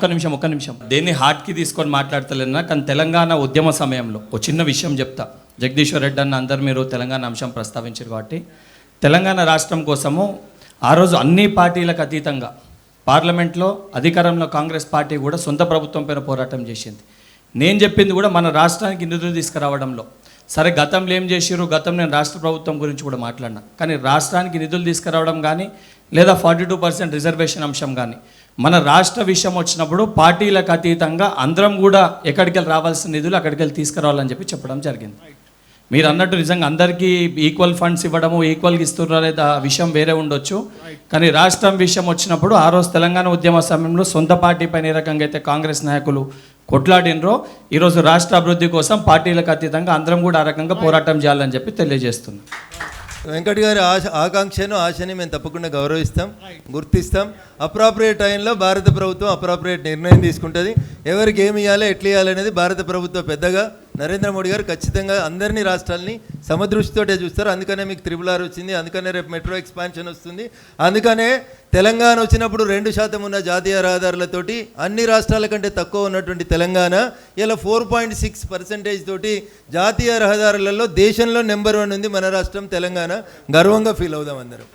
ఒక్క నిమిషం దేన్ని హార్ట్కి తీసుకొని మాట్లాడతలేనా, కానీ తెలంగాణ ఉద్యమ సమయంలో ఒక చిన్న విషయం చెప్తా. జగదీశ్వర్ రెడ్డి అన్న అందరు మీరు తెలంగాణ అంశం ప్రస్తావించారు కాబట్టి, తెలంగాణ రాష్ట్రం కోసము ఆ రోజు అన్ని పార్టీలకు అతీతంగా పార్లమెంట్లో అధికారంలో కాంగ్రెస్ పార్టీ కూడా సొంత ప్రభుత్వం పైన పోరాటం చేసింది. నేను చెప్పింది కూడా మన రాష్ట్రానికి నిధులు తీసుకురావడంలో. సరే గతంలో ఏం చేసిరు, గతం నేను రాష్ట్ర ప్రభుత్వం గురించి కూడా మాట్లాడినా, కానీ రాష్ట్రానికి నిధులు తీసుకురావడం కానీ లేదా 42% రిజర్వేషన్ అంశం కానీ మన రాష్ట్ర విషయం వచ్చినప్పుడు పార్టీలకు అతీతంగా అందరం కూడా ఎక్కడికి వెళ్ళి రావాల్సిన నిధులు అక్కడికి వెళ్ళి తీసుకురావాలని చెప్పి చెప్పడం జరిగింది. మీరు అన్నట్టు నిజంగా అందరికీ ఈక్వల్ ఫండ్స్ ఇవ్వడము, ఈక్వల్గా ఇస్తున్నా లేదా విషయం వేరే ఉండొచ్చు, కానీ రాష్ట్రం విషయం వచ్చినప్పుడు ఆ రోజు తెలంగాణ ఉద్యమ సమయంలో సొంత పార్టీ పైన ఏ రకంగా అయితే కాంగ్రెస్ నాయకులు కొట్లాడినరో ఈరోజు రాష్ట్ర అభివృద్ధి కోసం పార్టీలకు అతీతంగా అందరం కూడా ఆ రకంగా పోరాటం చేయాలని చెప్పి తెలియజేస్తున్నాం. వెంకట్ గారి ఆకాంక్షను ఆశని మేము తప్పకుండా గౌరవిస్తాం, గుర్తిస్తాం. అప్రాప్రియేట్ టైంలో భారత ప్రభుత్వం అప్రాప్రియేట్ నిర్ణయం తీసుకుంటుంది. ఎవరికి ఏమి ఇవ్వాలి, ఎట్లా ఇవ్వాలనేది భారత ప్రభుత్వం పెద్దగా నరేంద్ర మోడీ గారు ఖచ్చితంగా అందరినీ రాష్ట్రాలని సమదృష్టితోటే చూస్తారు. అందుకనే మీకు 666 వచ్చింది, అందుకనే రేపు మెట్రో ఎక్స్పాన్షన్ వస్తుంది. అందుకనే తెలంగాణ వచ్చినప్పుడు 2% ఉన్న జాతీయ రహదారులతోటి అన్ని రాష్ట్రాల కంటే తక్కువ ఉన్నటువంటి తెలంగాణ ఇలా 4.6% తోటి జాతీయ రహదారులలో దేశంలో నెంబర్ 1 ఉంది మన రాష్ట్రం తెలంగాణ. గర్వంగా ఫీల్ అవుదాం అందరం.